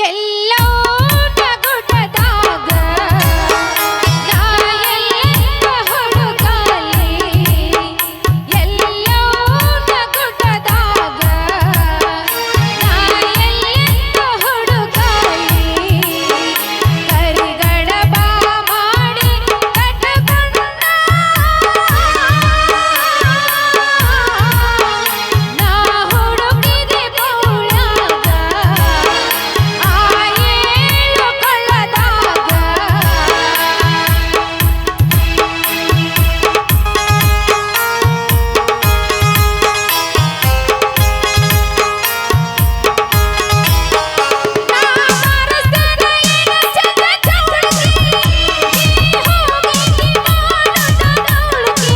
ಎಲ್ಲೋ ನಗುಟದಾಗ ನಾ ಎಲ್ಲ ಹುಡುಕಾಲಿ ಎಲ್ಲೋ ನಗುಟದಾಗ ನಾ ಎಲ್ಲ ಹುಡುಕಾಲಿ ಕರಿಗಡಬ ಮಾಡಿ ಕಟ್ಟಕೊಂಡ ನಾ ಹುಡುಕಿದೆ ಪೌಳಾಗ ಆ ಏಳು ಕೊಳ್ಳದಾಗ ನಾ ಮಾರಸ್ತಾನ ಏನ ಚಂದ ಚೌಳಗಿ ನೀ ಹೋಗಿ ಮಾಡುತ್ತ ನೌಳಗಿ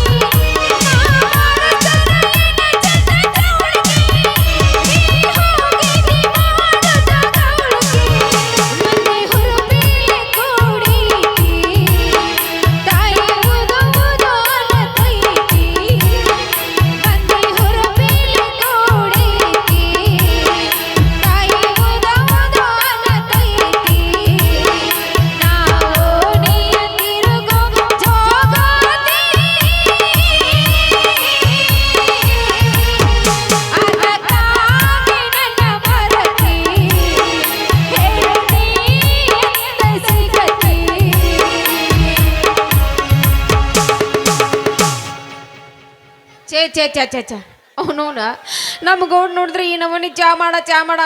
ನಾ ಮಾರಸ್ತಾನ ಏನ ಚಂದ ಚೌಳಗಿ ನೀ ಹೋಗಿ ಮಾಡುತ್ತ ನೌಳಗಿ ಮಂದಿ ಹುರುಪಿಲೆ ಕೂಡೀತಿ ತಾಯಿ ಉದುವುದು ಅನ್ನತೈತಿ ಮಂದಿ ಹುರುಪಿಲೆ ಕೂಡೀತಿ ತಾಯಿ ಉದುವುದು ಅನ್ನತೈತಿ ನಾವು ನೀಯ ತಿರುಗೋ ಜೋಗಾತಿ ಅದಕ್ಕಾಗಿ ನನ್ನ ಮರತಿ ಹೇಳು ನೀ ಎಂತ ಸಿಗತಿ ಛೇ ಛೇ ಛೇ ಛೇ ಛೇ ಅವನವನ ನಮ್ಮ ಗೌಡ್ ನೋಡಿದ್ರೆ ಈ ನಮೂನಿ ಚಾ ಮಾಡ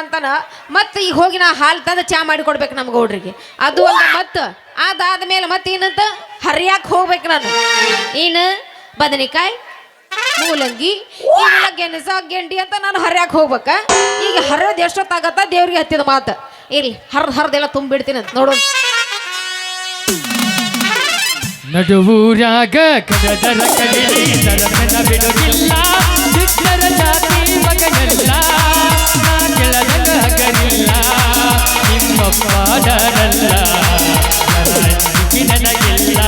ಅಂತಾನ ಮತ್ತೆ ಈಗ ಹೋಗಿ ನಾ ಹಾಲು ತಂದು ಚಾ ಮಾಡಿ ಕೊಡ್ಬೇಕು ನಮ್ಮ ಗೌಡ್ರಿಗೆ ಅದು ಅಲ್ಲ ಮತ್ತೆ ಅದಾದ್ಮೇಲೆ ಮತ್ತೆ ಏನಂತ ಹರಿಯಾಕೆ ಹೋಗ್ಬೇಕು ನಾನು ಏನು ಬದನೆಕಾಯಿ ಮೂಲಂಗಿ ಇವೆಲ್ಲ ಗೆಣಸ ಗೆಂಡಿ ಅಂತ ನಾನು ಹರಿಯಾಕೆ ಹೋಗ್ಬೇಕ ಈಗ ಹರಿಯೋದು ಎಷ್ಟೊತ್ತಾಗತ್ತ ದೇವ್ರಿಗೆ ಹತ್ತಿದ ಮಾತು ಇರ್ಲಿ ಹರಿದೆಲ್ಲ ತುಂಬಿಡ್ತೀನಿ ಅಂತ ನೋಡು ನಡುವೂರಾಗ ಕಡದರ ಕಡಲಿ ನರಮನ ಬಿಡುಗಿಲ್ಲ ಸಿದ್ಧರ ಜಾತಿ ಮಗನಲ್ಲ ನಾ ಕೆಳಗ ಹಗರಿಲ್ಲ ನಿಮ್ಮಪ್ಪ ನಾನಲ್ಲ ನನಗಿಲ್ಲ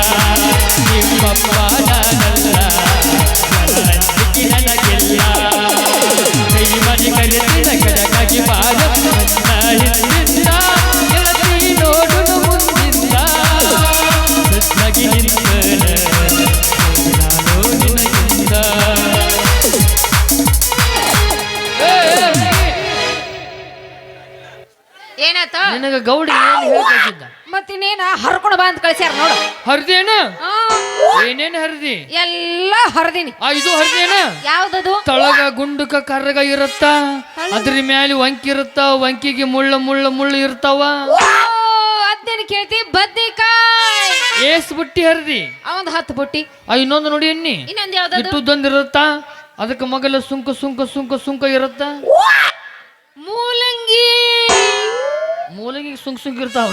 ನಿಮ್ಮಪ್ಪ ನಾನಲ್ಲ ನನಗಿಲ್ಲ ಕೈ ಮನೆ ಕರೆದಿನ ಕಡಗಾಗಿ ಬಾರ ಹಿಂದಿಂದ ಗೆಳತಿ ನೋಡುನು ಮುಂದಿಂದ ಸತ್ತಾಗಿ ನಿಂತನ ನಾನು ನಿನಗಿಂದ ಏನಾತ ನಿನಗ ಗೌಡಿ ಏನು ಹೇಳ್ತಿದ್ದ ಮತ್ತಿನ್ನೇನ ಹರ್ಕೊಂಡು ಬಾ ಅಂತ ಕಳ್ಸ್ಯಾರ ನೋಡು ಹರಿದೇನ ಏನೇನು ಹರಿದಿ ಎಲ್ಲ ಹರಿದೀನಿ ಇದು ಹರಿದೇನ ಯಾವ್ದದು ತಳಗ ಗುಂಡುಕ ಕರ್ರಗ ಇರುತ್ತ ಅದ್ರ ಮ್ಯಾಲೆ ವಂಕಿ ಇರುತ್ತ ವಂಕಿಗೆ ಮುಳ್ಳು ಇರ್ತಾವ ಅದೇನು ಕೇಳ್ತಿ ಬದ್ನಿಕಾಯಿ ಏಸ್ ಬುಟ್ಟಿ ಹರಿದಿ ಅವಂದ್ 10 ಬುಟ್ಟಿ ಇನ್ನೊಂದು ನೋಡಿ ಎಣ್ಣಿ ಇನ್ನೊಂದ್ ಯಾವ್ದದು ಇಟ್ಟುದೊಂದು ಇರುತ್ತ ಅದಕ್ಕೆ ಮಗಲ ಸುಂಕ ಇರುತ್ತ ಮೂಲಂಗಿ ಮೂಲಂಗಿ ಸುಂಕ್ ಇರ್ತಾವ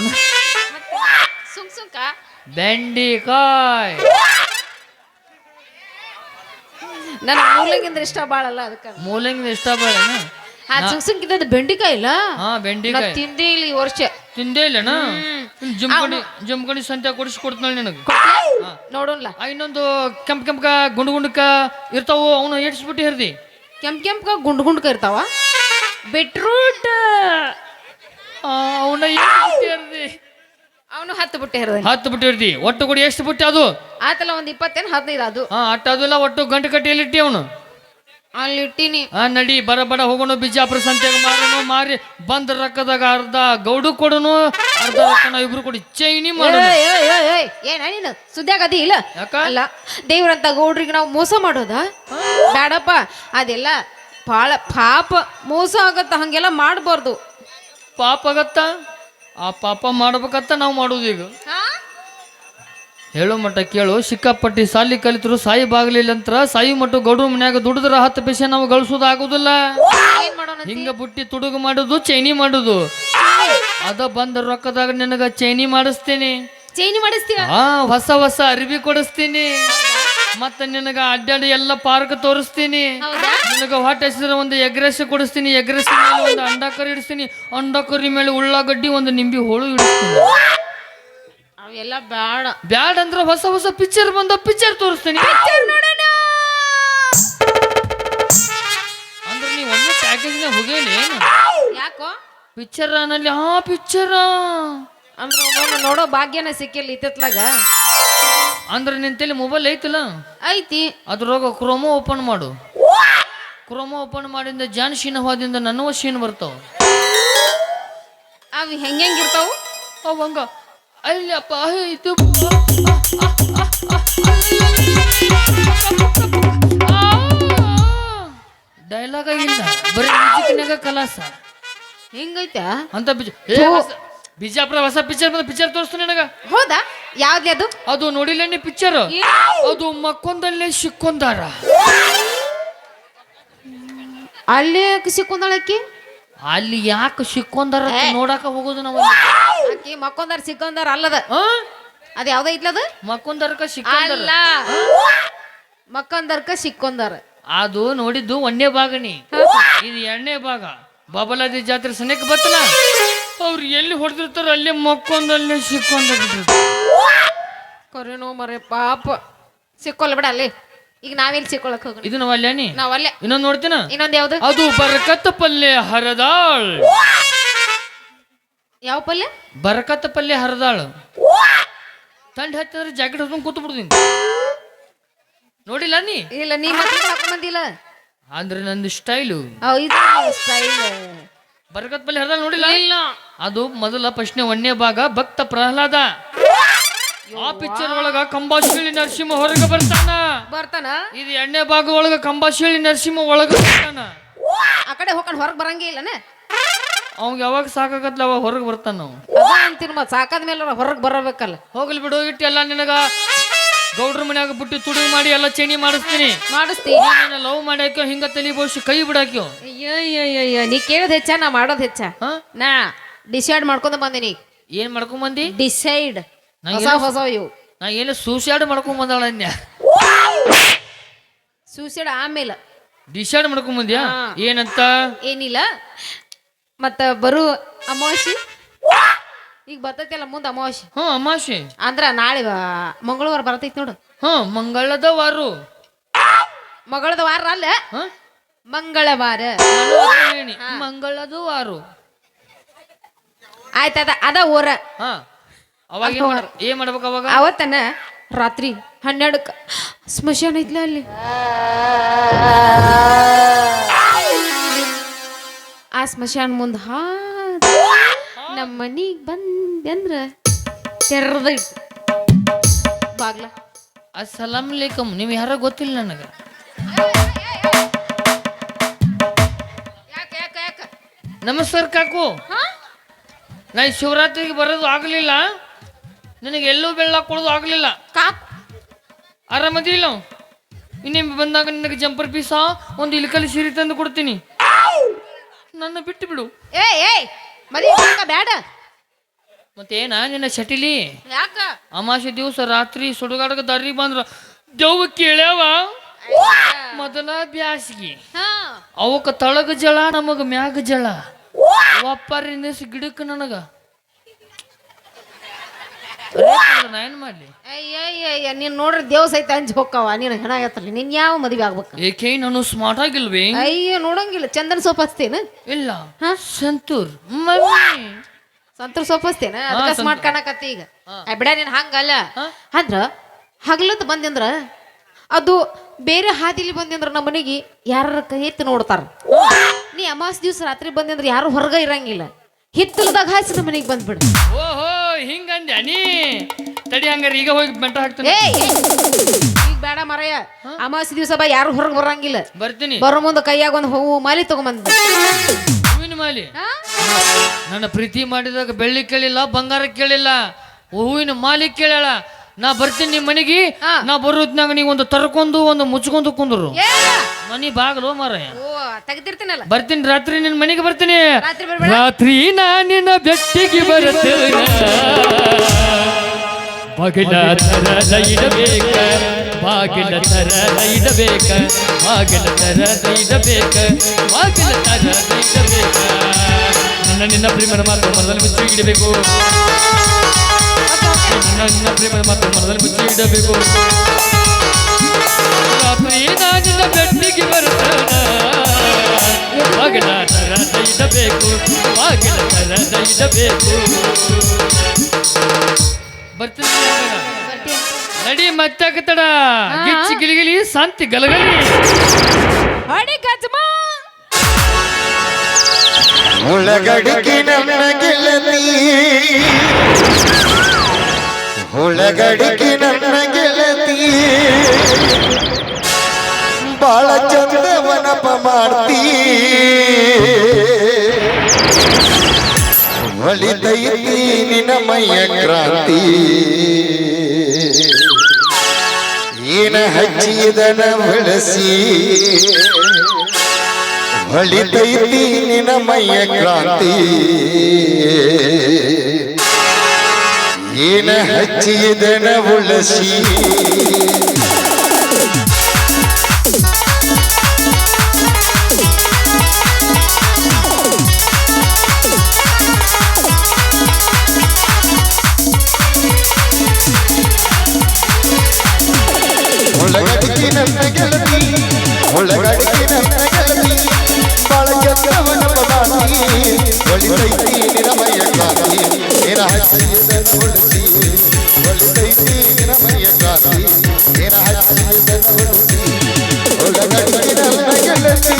ಸುಂಕ ಬೆಂಡಿಕಾಯಿ ನನ್ನ ಮೂಲಂಗಿ ಅಂದ್ರೆ ಇಷ್ಟ ಬಾಳಲ್ಲ ಅದಕ್ಕೆ ಮೂಲಂಗಿ ಇಷ್ಟ ಬೇಡ ಸುಂಕಿದ್ದದ್ದು ಬೆಂಡಿಕಾಯಿ ಇಲ್ಲ ಹಾ ಬೆಂಡಿಕಾಯಿ ತಿಂದೇ ಇಲ್ಲ ಈ ವರ್ಷ ತಿಂದೇ ಇಲ್ಲನ ಜಮ್ಕಂಡಿ ಸಂತೆ ಕೊಡಿಸ್ಕೊಡ್ತಾಳ ನಿನಗೆ ನೋಡೋಣ ಇನ್ನೊಂದು ಕೆಂಪಕ ಗುಂಡ್ಕ ಇರ್ತಾವು ಅವನು ಏಡ್ಸ್ಬಿಟ್ಟು ಹರಿದಿ ಕೆಂಪ ಗುಂಡ್ಕ ಇರ್ತಾವ ಬಿಟ್ರೂಟ್ ಅವನ ಹರಿದಿ ಅವನು 10 ಬುಟ್ಟಿ ಹರಿದ 10 ಬುಟ್ಟಿ ಹರಿದಿ ಒಟ್ಟು ಕೂಡ ಎಷ್ಟು ಬುಟ್ಟಿ ಅದು ಆತಲ್ಲ ಒಂದ್ 20 15 ಅದು ಅಟ್ಟ ಅದಲ್ಲ ಒಟ್ಟು ಗಂಟೆ ಕಟ್ಟಿಯಲ್ಲಿ ಇಟ್ಟಿ ಅವನು ಅಲ್ಲಿ ಇಟ್ಟಿನಿ ನಡಿ ಬಡ ಹೋಗೋಣ ಬಿಜಾಪುರ ಸಂತೆಗೆ ಮಾರೋನು ಮಾರಿ ಬಂದ ರೊಕ್ಕದಾಗ ಅರ್ಧ ಗೌಡು ಕೊಡೋನು ಅರ್ಧ ರೊಕ್ಕ ನಾವು ಇಬ್ರು ಕೊಡಿ ಚೈನಿ ಮಾಡೋಣ ಏನ ನೀನು ಸುದ್ದಿಯಾಗದಿ ಇಲ್ಲ ಯಾಕ ಅಲ್ಲ ದೇವ್ರಂತ ಗೌಡ್ರಿಗೆ ನಾವು ಮೋಸ ಮಾಡೋದ ಬೇಡಪ್ಪ ಅದೆಲ್ಲ ಭಾಳ ಪಾಪ ಮೋಸ ಆಗತ್ತ ಹಂಗೆಲ್ಲ ಮಾಡಬಾರ್ದು ಪಾಪ ಆಗತ್ತ ಆ ಪಾಪ ಮಾಡ್ಬೇಕತ್ತ ನಾವು ಮಾಡೋದು ಈಗ ಹೇಳೋ ಮಟ್ಟ ಕೇಳು ಸಿಕ್ಕಾಪಟ್ಟಿ ಸಾಲಿ ಕಲಿತರು ಸಾಯಿ ಬಾಗ್ಲಿಲ್ಲಂತ್ರ ಸಾಯಿ ಮಟ್ಟ ಗೌಡ್ರ ಮನ್ಯಾಗ ದುಡಿದ್ರ 10 ಪೈಸೆ ನಾವು ಗಳಿಸೋದು ಆಗೋದಿಲ್ಲ ಹಿಂಗ ಬುಟ್ಟಿ ತುಡುಗು ಮಾಡೋದು ಚೈನಿ ಮಾಡೋದು ಅದ ಬಂದ ರೊಕ್ಕದಾಗ ನಿನಗ ಚೈನಿ ಮಾಡಿಸ್ತೀನಿ ಹೊಸ ಅರಿವಿ ಕೊಡಿಸ್ತೀನಿ ಮತ್ತೆ ನಿನಗ ಅಡ್ಡಾಡಿ ಎಲ್ಲ ಪಾರ್ಕ್ ತೋರಿಸ್ತೀನಿ ನಿನಗ ಹೊಟ್ಟೆ ಹಸಿದ್ರೆ ಒಂದು ಎಗ್ರೆಸ್ ಕೊಡಿಸ್ತೀನಿ ಎಗ್ರೆಸ್ ಮೇಲೆ ಒಂದು ಅಂಡಕರಿ ಇಡಿಸ್ತೀನಿ ಅಂಡಕರಿ ಮೇಲೆ ಉಳ್ಳಾಗಡ್ಡಿ ಒಂದು ನಿಂಬಿ ಹೋಳು ಇಡಿಸ್ತೀನಿ ಅವೆಲ್ಲ ಬ್ಯಾಡ ಬ್ಯಾಡ ಅಂದ್ರೆ ಹೊಸ ಪಿಕ್ಚರ್ ಬಂದ ಪಿಕ್ಚರ್ ತೋರಿಸ್ತೀನಿ ಅಂದ್ರೆ ನೀವು ಒಮ್ಮೆ ಪ್ಯಾಕೇಜ್ನ ಹೋಗೇಲಿ ಏನು ಯಾಕೋ ಪಿಕ್ಚರ್ ನಲ್ಲಿ ಪಿಕ್ಚರ ಅಂದ್ರೆ ಅವನವ್ನ ನೋಡೋ ಭಾಗ್ಯನ ಸಿಕ್ಕಿಲ್ಲ ಇತ್ತಿತ್ಲಾಗ. ಅಂದ್ರೆ ನಿನ್ ತಲೆ ಮೊಬೈಲ್ ಐತಲ್ಲ ಐತಿ, ಅದ್ರೊಳಗ ಕ್ರೋಮೋ ಓಪನ್ ಮಾಡು. ಕ್ರೋಮೋ ಓಪನ್ ಮಾಡಿಂದ ಜಾನ್ ಶೀನ್ ಹೋದಿಂದ ನನ್ನವ ಶೀನ್ ಬರ್ತಾವ. ಅವು ಹೆಂಗಿರ್ತಾವು? ಅವಂಗ ಅಲ್ಲಪ್ಪ ಇದು ಡೈಲಾಗ ಇಲ್ಲ, ಬರೀ ಮ್ಯೂಸಿಕ್ನಾಗ ಕಲಾಸ ಹಿಂಗೈತಾ ಅಂತ. ಬಿಜಾಪುರ ಹೊಸ ಪಿಕ್ಚರ್ ತೋರಿಸ್ತು ನನಗ. ಹೌದಾ? ಯಾವ್ದು ಅದು? ಅದು ನೋಡಿಲ್ಲ ನೀ ಪಿಕ್ಚರ್? ಅದು ಮಕ್ಕೊಂದಲ್ಲೇ ಸಿಕ್ಕೊಂದಾರ. ಅಲ್ಲೇ ಸಿಕ್ಕೊಂದಾಳಕ್ಕಿ. ಅಲ್ಲಿ ಯಾಕೆ ಸಿಕ್ಕೊಂದಾರ ನೋಡಾಕ ಹೋಗೋದು ನಾವು. ಆಕಿ ಮಕ್ಕೊಂದಾರ ಸಿಕ್ಕೊಂದಾರ ಅಲ್ಲದ. ಅದ ಯಾವ್ದ ಐತ್ಲದ? ಮಕ್ಕೊಂದಾರಕ ಸಿಕ್ಕೊಂದಾರ. ಮಕ್ಕೊಂದರ್ಕ ಸಿಕ್ಕೊಂದಾರ. ಅದು ನೋಡಿದ್ದು ಒಂದೇ ಭಾಗನಿ, ಇದು ಎರಡನೇ ಭಾಗ. ಬಾಬಲಾದಿ ಜಾತ್ರೆ ಸನೇಕ ಬತ್ತಲ್ಲ, ಅವ್ರು ಎಲ್ಲಿ ಹೊಡೆದಿರ್ತಾರ ಅಲ್ಲೇ ಮಕ್ಕೊಂದಲ್ಲೇ ಸಿಕ್ಕೊಂಡ ಬಿಟ್ಟಿರ್ತಾರೆ. ಕರೆನೋ ಮರೆ ಪಾಪ ಸಿಕ್ಕೊಲ್ಲ ಬಿಡ ಅಲ್ಲಿ. ಈಗ ನಾವೆಲ್ಲಿ ಸಿಕ್ಕೊಳಕ್ ಹೋಗೋಣ? ಇದು ನಾವಲ್ಲೇನಿ, ನಾವಲ್ಲೇ. ಇನ್ನೊಂದು ನೋಡ್ತೀನ. ಇನ್ನೊಂದ್ ಯಾವ್ದು? ಅದು ಬರಕತ್ತ ಪಲ್ಲೆ ಹರದಾಳ್. ಯಾವ ಪಲ್ಯ? ಬರಕತ್ತ ಪಲ್ಲೆ ಹರದಾಳ್. ತಂಡ ಹತ್ತಿದ್ರೆ ಜಾಕೆಟ್ ಹೊತ್ಕೊಂಡು ಕೂತು ಬಿಡ್ತೀನಿ. ನೋಡಿಲ್ಲ ನೀ? ಇಲ್ಲ, ನೀ ಮತ್ತೆ ಹಾಕೊಂಡ್ ಬಂದಿಲ್ಲ. ಅಂದ್ರೆ ನಂದು ಸ್ಟೈಲು ಸ್ಟೈಲ್. ಬರಕತ್ ಪಲ್ಲೆ ಹರದಾಳ್ ನೋಡಿಲ್ಲ? ಇಲ್ಲ. ಅದು ಮೊದಲ ಪ್ರಶ್ನೆ ಒಂದೇ ಭಾಗ, ಭಕ್ತ ಪ್ರಹ್ಲಾದ. ಆ ಪಿಕ್ಚರ್ ಒಳಗ ಕಂಬಾಶಿಳಿ ನರಸಿಂಹ ಹೊರಗೆ ಬರ್ತಾನ. ಇದು ಎರಡನೇ ಭಾಗ ಒಳಗ ಕಂಬಾಶಿಳಿ ನರಸಿಂಹ ಒಳಗ ಬರ್ತಾನ. ಆ ಕಡೆ ಹೋಗ್ಕೊಂಡು ಹೊರಗೆ ಬರಂಗೇ ಇಲ್ಲನ. ಅವಾಗ ಯಾವಾಗ ಸಾಕಾಗತ್ಲ ಅವಾಗ ಹೊರಗೆ ಬರ್ತಾನ. ನಾವು ಅದ ಅಂತೀನ ಮತ್ ಸಾಕಾದ ಮೇಲೆ ಹೊರಗೆ ಬರಬೇಕಲ್ಲ. ಹೋಗ್ಲಿ ಬಿಡು, ಇಟ್ಟು ಎಲ್ಲ ನಿನಗ ಗೌಡ್ರ ಮನ್ಯಾಗ ಬಿಟ್ಟು ತುಡುಗು ಮಾಡಿ ಎಲ್ಲ ಚೇಣಿ ಮಾಡಿಸ್ತೀನಿ. ಲವ್ ಮಾಡ್ಯಾಕ್ಯೋ ಹಿಂಗ ತಲಿ ಬೋಸಿ ಕೈ ಬಿಡಾಕ್ಯೋ. ನೀ ಕೇಳೋದ್ ಹೆಚ್ಚ, ನಾ ಮಾಡೋದ್ ಹೆಚ್ಚ. ನಾ ಡಿಸೈಡ್ ಮಾಡ್ಕೊಂಡ ಬಂದಿನಿ. ಏನ್ ಮಾಡ್ಕೊಂಡ್ ಬಂದಿ? ಡಿಸೈಡ್ ಹೊಸ ಇವು. ನಾ ಏನು ಸೂಸೈಡ್ ಮಾಡ್ಕೊಂಡ್ ಬಂದಾಳ ಅನ್ಯ. ಸೂಸೈಡ್ ಆಮೇಲೆ ಡಿಸೈಡ್ ಮಾಡ್ಕೊಂಡ್ ಬಂದ್ಯಾ? ಏನಂತ? ಏನಿಲ್ಲ, ಮತ್ತ ಬರು ಅಮಾವಾಸ್ಯೆ ಈಗ ಬರ್ತೈತಿಲ್ಲ ಮುಂದೆ ಅಮಾವಾಸ್ಯೆ. ಅಮಾವಾಸ್ಯೆ ಅಂದ್ರ ನಾಳೆ ಮಂಗಳವಾರ ಬರ್ತೈತಿ ನೋಡು. ಮಂಗಳದ ವಾರು. ಮಂಗಳದ ವಾರ ಅಲ್ಲ, ಮಂಗಳವಾರ. ಮಂಗಳದ ವಾರು ಆಯ್ತದ. ಅದ ಊರ. ಅವಾಗ ಏನ್ ಮಾಡ್ಬೇಕು? ಅವಾಗ ಅವತ್ತನ ರಾತ್ರಿ 12 ಸ್ಮಶಾನ ಐತ್ಲ ಅಲ್ಲಿ. ಆ ಸ್ಮಶಾನ ಮುಂದ ನಮ್ಮ ಮನಿಗ್ ಬಂದ್ರ ತೆರ್ದ ಬಾಗ್ಲ. ಅಸ್ಸಲಾಂ ಅಲೈಕುಂ. ನೀವು ಯಾರ ಗೊತ್ತಿಲ್ಲ ನನಗ. ನಮಸ್ಕಾರ ಕಾಕು. ನಾ ಶಿವರಾತ್ರಿಗೆ ಬರೋದು ಆಗ್ಲಿಲ್ಲ, ನನಗೆ ಎಲ್ಲೂ ಬೆಳ್ಳ ಕೊಡೋದು ಆಗ್ಲಿಲ್ಲ. ಆರಾಮದಿಲ್ಲ? ಇನ್ನೇನು ಬಂದಾಗ ನಿನಗೆ ಜಂಪರ್ ಪೀಸ ಒಂದು ಇಲ್ಕಲ್ಲಿ ಸೀರೆ ತಂದು ಕೊಡ್ತೀನಿ. ನನ್ನ ಬಿಟ್ಟು ಬಿಡು. ಬೇಡ ಮತ್ತೇನ ನಿನ್ನ ಶಟಿಲಿ? ಯಾಕ? ಅಮಾಸೆ ದಿವಸ ರಾತ್ರಿ ಸುಡುಗಾಡಕ ದಾರಿ ಬಂದ್ರ ದೇವ್ ಕೇಳ್ಯಾವ. ಮೊದಲ ಬ್ಯಾಸಿಗೆ ಅವಕ್ಕ ತಳಗ ಜಳ, ನಮಗ ಮ್ಯಾಗ ಜಳ. ಒಪ್ಪಾರಿ ಗಿಡಕ್ಕೆ ನನಗ ಏನ್ ಮಾಡ್ಲಿ? ನೀನ್ ನೋಡ್ರಿ ದೇವ್ ಸಹಿತ ಅಂಜ್ ಹೋಕ್ಕವ. ನೀನು ಹೆಣ ಎತ್ತಲಿ. ನಿನ್ ಯಾವ ಮದುವೆ ಆಗ್ಬೇಕು? ಏಕೆ ನಾನು ಸ್ಮಾರ್ಟ್ ಆಗಿಲ್ವೇ? ಅಯ್ಯೋ ನೋಡಂಗಿಲ್ಲ. ಚಂದನ್ ಸೋಪ್ ಹಚ್ತೇನ? ಇಲ್ಲ, ಸಂತೂರ್ ಸಂತೂರ್ ಸೋಪ್ ಹಚ್ತೇನ? ಅದಕ್ಕೆ ಸ್ಮಾರ್ಟ್ ಕಾಣಕತ್ತಿ ಈಗ. ಬಿಡ ನೀನ್ ಹಂಗಲ್ಲ. ಅಂದ್ರ ಹಗಲತ್ ಬಂದಿಂದ್ರ ಅದು ಬೇರೆ ಹಾದಿಲಿ ಬಂದಿಂದ್ರ ನಮ್ಮ ಮನೆಗೆ ಯಾರ ಕೈ ಎತ್ತಿ ನೋಡ್ತಾರ. ನೀ ಅಮಾಸ್ ದಿವ್ಸ ರಾತ್ರಿ ಬಂದಿಂದ್ರ ಯಾರು ಹೊರಗ ಇರಂಗಿಲ್ಲ. ಹಿತ್ತಲದಾಗ ಹಾಸಿ ನಮ್ಮ ಮನೆಗೆ ಬಂದ್ಬಿಡ. ಓಹೋ ಹಿಂಗಂದ್ಯಾ ನೀ? ತಡಿ ಹಂಗಾರ ಈಗ ಹೋಗಿ ಬೆಂಟ ಹಾಕ್ತೀನಿ. ಈಗ ಬೇಡ ಮರಯ್ಯ. ಅಮಾವಾಸ್ಯೆ ದಿವಸ ಬಾ, ಯಾರು ಹೊರಗೆ ಬರಂಗಿಲ್ಲ. ಬರ್ತೀನಿ. ಬರೋ ಮುಂದೆ ಕೈಯಾಗ ಒಂದು ಹೂವು ಮಾಲಿ ತಗೊಂಬಂದ. ಹೂವಿನ ಮಾಲಿ? ನನ್ನ ಪ್ರೀತಿ ಮಾಡಿದಾಗ ಬೆಳ್ಳಿ ಕೇಳಿಲ್ಲ, ಬಂಗಾರ ಕೇಳಿಲ್ಲ, ಹೂವಿನ ಮಾಲಿ ಕೇಳಲ್ಲ. ನಾ ಬರ್ತೀನಿ ನಿಮ್ಮ ಮನೆಗೆ. ನಾ ಬರೋದ್ನಾಗ ನೀವು ಒಂದು ತರ್ಕೊಂಡು ಒಂದು ಮುಚ್ಕೊಂಡು ಕುಂದ್ರು ಮನಿ ಬಾಗಲು ಮಾರಯ್ಯ. ತೆಗ್ದಿರ್ತೀನಲ್ಲ. ಬರ್ತೀನಿ ರಾತ್ರಿ ನಿನ್ನ ಮನೆಗೆ ಬರ್ತೀನಿ. ರಾತ್ರಿ ನಾ ನಿನ್ನ ಬೆಟ್ಟಿಗೆ ಬರ್ತೇನೆ. ಬಾಗಿಲ ತರದ ಇಡಬೇಕ, ಬಾಗಿಲ ತರದ ಇಡಬೇಕ, ಬಾಗಿಲ ತರದ ಇಡಬೇಕ, ಬಾಗಿಲ ತರದ ಇಡಬೇಕ. ನನ್ನ ನಿನ್ನ ಪ್ರೇಮದ ಮಾತು ಮನದಲ್ಲಿ ಮುಚ್ಚಿ ಇಡಬೇಕು. ನನ್ನ ಪ್ರೇಮದ ಮಾತು ಮನದಲ್ಲಿ ಮುಚ್ಚಿ ಇಡಬೇಕು. ರಾತ್ರಿ ನಾ ನಿನ್ನ ಬೆಟ್ಟಿಗೆ ಬರ್ತೇನೆ. ಬಾಗಿಲ ತರದ ಇಡಬೇಕು ಬಾಗಿಲ ತರದ ಇಡಬೇಕು ಬರ್ತೀನಿ ನಡಿ ಮತ್ತೆ ಕತ್ತಡ ಗಿಚ್ಚಿ ಗಿಲಿಗಿಲಿ ಶಾಂತಿ ಗಲಗಲಿ ಹೊಡಿ ಗಜ್ಮ ಹುಳಗಡಿಗೆ ನನ್ನ ಗೆಳತಿ ಹುಳಗಡಿಗೆ ನನ್ನ ಗೆಳತಿ ಬಾಳ ಚಂದವನಪ ಮಾಡ್ತೀ ಹೊಳಿತೈತಿ ನಿನ್ನ ಮೈಯ ಕ್ರಾಂತಿ ಏನ ಹಚ್ಚಿದನ ಬಳಸಿ ಹೊಳಿತೈತಿ ನಿನ್ನ ಮೈಯ ಕ್ರಾಂತಿ ಏನ ಹಚ್ಚಿದನ ಉಳಸಿ ಒಳಗಡಿಗೆ ನನ್ನ ಗೆಳತಿ ಒಳಗಡಿಗೆ ನನ್ನ ಗೆಳತಿ ಬಾಳ ಚಂದವನ ಪದಾತಿ ಒಳಿತೈತಿ ನಿರಮಯ ಕ್ರಾಂತಿ ಏನ ಹಚ್ಚಿದನ ಉಳಿಸಿ ಒಳಿತೈತಿ ನಿರಮಯ ಕ್ರಾಂತಿ ಏನ ಹಚ್ಚಿದನ ಉಳಿಸಿ ಒಳಗಡಿಗೆ ನನ್ನ ಗೆಳತಿ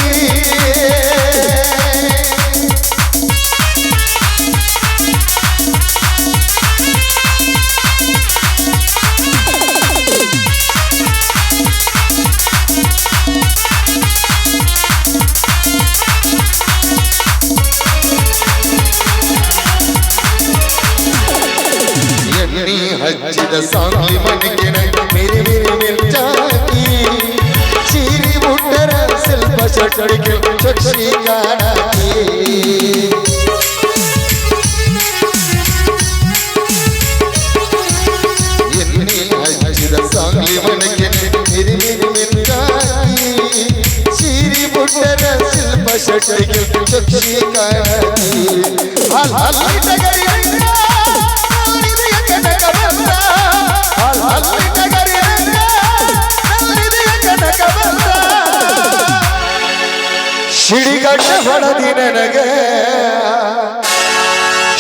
ಹಚ್ಚಿದ ಸಾಂಗ್ಲಿ ಮನೆಗೆನ ಮೇರೆ ಮೇರೆ ಮಿರ್ಚಾಕಿ ಚೀರಿ ಮುಟ್ಟರ ಸ್ವಲ್ಪ ಚಟಡಿಗೆ ಚಕ್ಷಿ ಕಾಣಾಕಿ ಎನ್ನಿ ಹಚ್ಚಿದ ಸಾಂಗ್ಲಿ ಮನೆಗೆನ ಮೇರೆ ಮೇರೆ ಮಿರ್ಚಾಕಿ ಚೀರಿ ಮುಟ್ಟರ ಸ್ವಲ್ಪ ಚಟಡಿಗೆ ಚಕ್ಷಿ ಕಾಣಾಕಿ ಹಾಲ್ ಹಾಲ್ ಟಗರಿ ಶಿಡಿಗಟ್ಟ ಹೊಡೆದಿ ನನಗ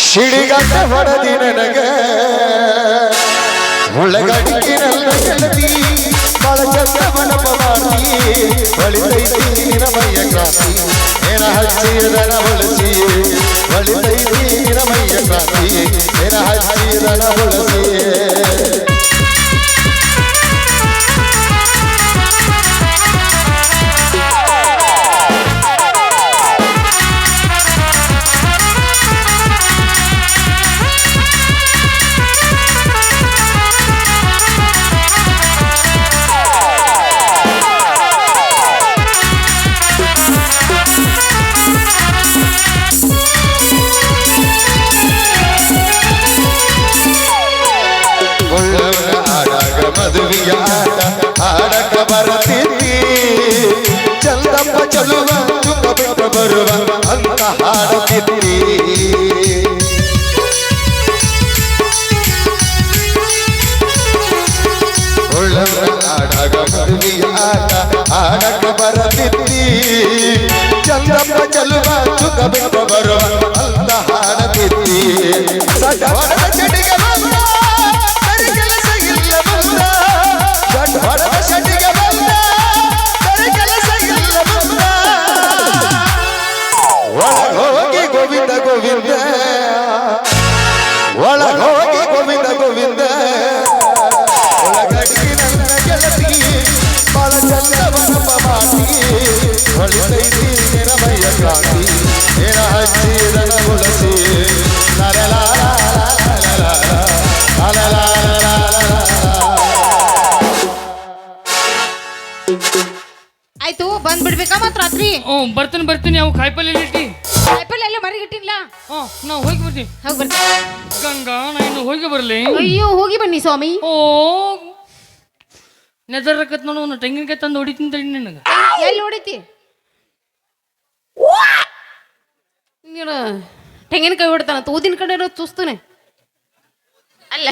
ಶಿಡಿಗಟ್ಟ ಹೊಡೆದಿ ನನಗ ಒಳಗಡಿಗೆ ನನ್ನ ಗೆಳತಿ ಬಾಳ ಚಂದವನಪ ಮಾಡ್ತಿ ಹೊಳಿತೈತಿ ನಿನ್ನ ಮೈಯ ಕ್ರಾಂತಿ ಏನ ಹಚ್ಚಿದನ ಹೊಳಸಿ ಹೊಳಿತೈತಿ ನಿನ್ನ ಮೈಯ ಕ್ರಾಂತಿ ಏನ ಹಚ್ಚಿದನ ಹೊಳಸಿ ಮದುವೆಯ ಆಟ ಆಡಕ ಬರುತ್ತೀ ಚಂದಪ್ಪ ಚಲುವ ಚುಕ್ಕ ಬಿಟ್ಟು ಬರುವ ಅಂತ ಹಾಡುತ್ತಿದ್ದೀ ಆಡಾಗ ಮದುವೆಯ ಆಟ ಆಡಕ ಬರುತ್ತೀ ಚಂದಪ್ಪ ಚಲುವ ಚುಕ್ಕ ಬಿಟ್ಟು ಬರುವ ಅಂತ ಹಾಡುತ್ತಿದ್ದೀ ಸಡವಡ ಚಡಿಗೆ ಬಂದ ಒಳಗೋಗಿ ಗೋವಿಂದ ಗೋವಿಂದ ಒಳಗೋಗಿ ಗೋವಿಂದ ಗೋವಿಂದ ಒಳಗಡಿಗೆ ನನ್ನ ಗೆಳತಿ ಬಾಳ ಚಂದವನಪ ಮಾಡಿ ಹೊಳಿತೈತಿ ನಿರಮಯ ಕ್ರಾಂತಿ ಏನ ಹಚ್ಚಿದನ ಉಳಸಿ ಆಯ್ತು ಬಂದ್ಬಿಡ್ಬೇಕಾ ಮತ್ ರಾತ್ರಿ ಬರ್ತೀನಿ ಅವು ಕಾಯಿಪಲ್ಲೆ ಇಟ್ಟಿ ಕಾಯಿಪಲ್ಲೆ ಎಲ್ಲ ಮರಿಗಿಟ್ಟಿಲ್ಲ ನಾವು ಹೋಗಿ ಬರ್ತೀವಿ ಹೋಗಿ ಬರ್ತೀನಿ ಗಂಗಾ ನಾ ಇನ್ನು ಹೋಗಿ ಬರ್ಲಿ ಅಯ್ಯೋ ಹೋಗಿ ಬನ್ನಿ ಸ್ವಾಮಿ ಓ ನೆದರ್ಕತ್ ನೋಡು ಒಂದು ತೆಂಗಿನಕಾಯಿ ತಂದು ಹೊಡಿತೀನಿ ತಡಿ ನಿನಗೆ ಎಲ್ಲಿ ಹೊಡಿತಿ ನೀನು ತೆಂಗಿನಕಾಯಿ ಹೊಡ್ತಾನ ಊದಿನ ಕಡೆ ಚೂಸ್ತಾನೆ ಅಲ್ಲ